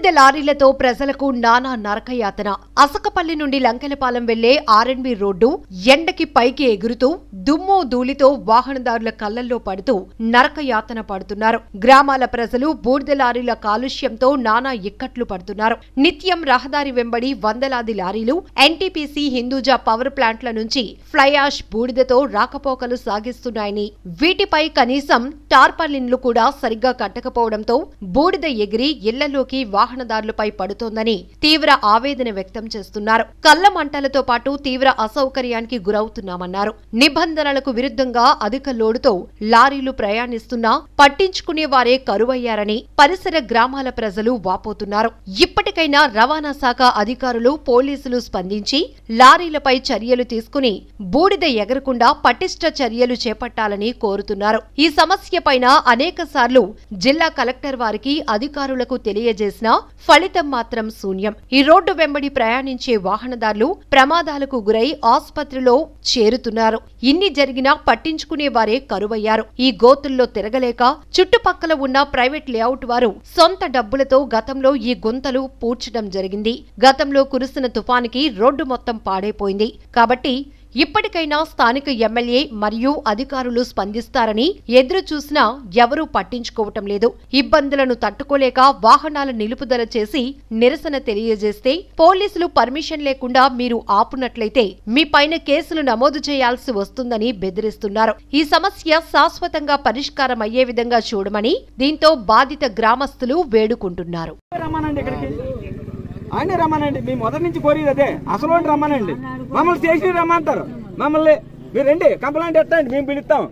బూడిద లారీలతో ప్రజలకు నానా నరకయాతన. అసకపల్లి నుండి లంకెలపాలెం వెళ్లే ఆర్ఎన్బి రోడ్డు ఎండకి పైకి ఎగురుతూ దుమ్ము ధూళితో వాహనదారుల కళ్లల్లో పడుతూ నరకయాతన పడుతున్నారు. గ్రామాల ప్రజలు బూడిద లారీల కాలుష్యంతో నానా ఇక్కట్లు పడుతున్నారు. నిత్యం రహదారి వెంబడి వందలాది లారీలు ఎన్టీపీసీ హిందూజా పవర్ ప్లాంట్ల నుంచి ఫ్లై యాష్ బూడిదతో రాకపోకలు సాగిస్తున్నాయని, వీటిపై కనీసం టార్పాలిన్లు కూడా సరిగ్గా కట్టకపోవడంతో బూడిద ఎగిరి ఇళ్లలోకి వాహనదారులపై పడుతోందని తీవ్ర ఆవేదన వ్యక్తం చేస్తున్నారు. కళ్ల మంటలతో పాటు తీవ్ర అసౌకర్యానికి గురవుతున్నామన్నారు. నిబంధనలకు విరుద్ధంగా అధిక లోడుతో లారీలు ప్రయాణిస్తున్నా పట్టించుకునే వారే కరువయ్యారని పరిసర గ్రామాల ప్రజలు వాపోతున్నారు. ఇప్పటికైనా రవాణా శాఖ అధికారులు, పోలీసులు స్పందించి లారీలపై చర్యలు తీసుకుని బూడిద ఎగరకుండా పటిష్ట చర్యలు చేపట్టాలని కోరుతున్నారు. ఈ సమస్యపైన అనేకసార్లు జిల్లా కలెక్టర్ వారికి అధికారులకు తెలియజేసినా ఫలితం మాత్రం శూన్యం. ఈ రోడ్డు వెంబడి ప్రయాణించే వాహనదారులు ప్రమాదాలకు గురై ఆసుపత్రిలో చేరుతున్నారు. ఇన్ని జరిగినా పట్టించుకునే వారే కరువయ్యారు. ఈ గోతుల్లో తిరగలేక చుట్టుపక్కల ఉన్న ప్రైవేట్ లేఅవుట్ వారు సొంత డబ్బులతో గతంలో ఈ గుంతలు పూడ్చడం జరిగింది. గతంలో కురిసిన తుఫానికి రోడ్డు మొత్తం పాడైపోయింది. కాబట్టి ఇప్పటికైనా స్థానిక ఎమ్మెల్యే మరియు అధికారులు స్పందిస్తారని ఎదురు చూసినా ఎవరూ పట్టించుకోవటం లేదు. ఇబ్బందులను తట్టుకోలేక వాహనాల నిలుపుదల చేసి నిరసన తెలియజేస్తే పోలీసులు పర్మిషన్ లేకుండా మీరు ఆపునట్లయితే మీ పైన కేసులు నమోదు చేయాల్సి వస్తుందని బెదిరిస్తున్నారు. ఈ సమస్య శాశ్వతంగా పరిష్కారం అయ్యే విధంగా చూడమని దీంతో బాధిత గ్రామస్తులు వేడుకుంటున్నారు. ఆయన రమ్మనండి, మేము మొదటి నుంచి కోరేది అదే. అసలు రమ్మనండి, మమ్మల్ని స్టేషన్ రమ్మంటారు. మమ్మల్ని మీరు రండి, కంప్లైంట్ ఎట్టండి, మేము పిలుస్తాం.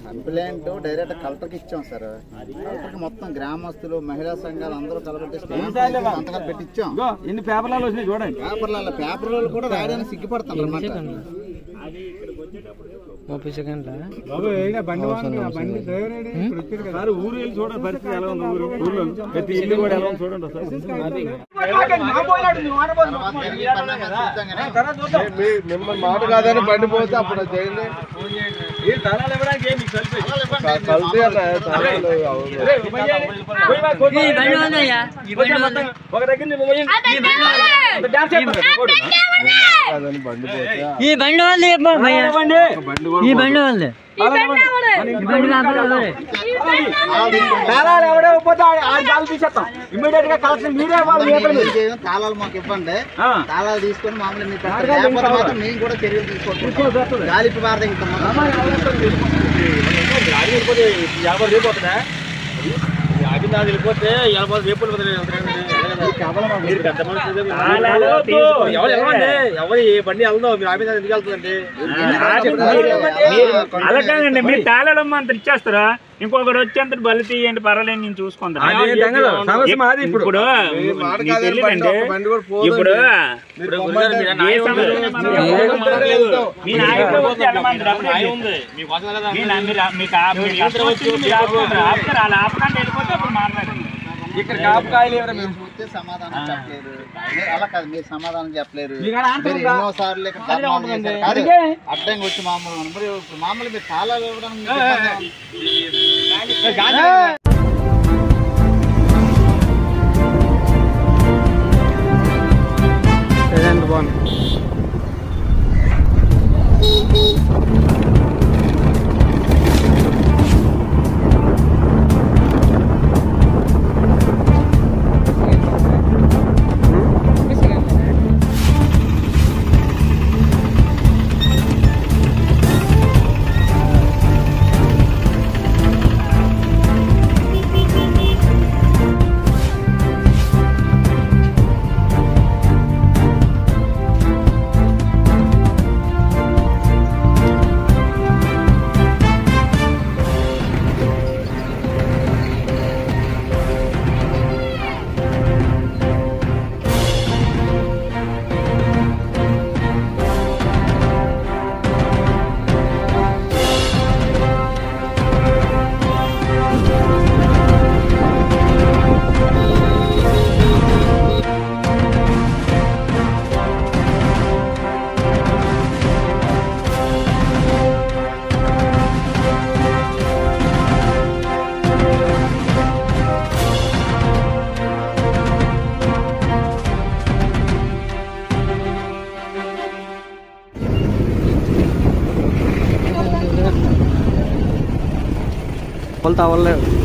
కంప్లైంట్ డైరెక్ట్ కలెక్టర్కి ఇచ్చాం సార్. కలెక్టర్కి మొత్తం గ్రామస్తులు, మహిళా సంఘాలు అందరూ కలబెట్టి సంతకాలు పెట్టించాం. ఎన్ని పేపర్లలో వచ్చినాయి చూడండి. పేపర్లలో కూడా రాయడానికి సిగ్గుపడతాం అన్నమాట. ఊరు వెళ్ళి చూడండి పరిస్థితి ఎలా ఉంది. ఊర్లో ప్రతి ఇల్లు కూడా ఎలా ఉంది చూడండి. మిమ్మల్ని మాట కాదని బండి పోతే అప్పుడు చేయండి. ఈ బండి వాళ్ళు తాళాలు మాకు ఇవ్వండి. తాళాలు తీసుకొని మామూలు మేము కూడా చర్యలు తీసుకుంటాం. గాలిపి బారదగిస్తాం. వెళ్ళిపోతే ఎవరు ఏ బండి వెళ్దాం, మీరు ఆమె ఎందుకు వెళ్తుందండి? అలాగండి, మీరు తాళాలు అంత ఇచ్చేస్తారా? ఇంకొకటి వచ్చేంత బలి తీయండి, పర్వాలేదు, నేను చూసుకుంటాను. ఇప్పుడు ఇక్కడ కాపుకాయలు సమాధానం చెప్పలేరు. అలా కాదు, మీరు సమాధానం చెప్పలేరు. ఎన్నోసార్లు అడ్డంగా వచ్చి మామూలు మీరు తాళాలు ఇవ్వడానికి కొలత అవ్వలేదు.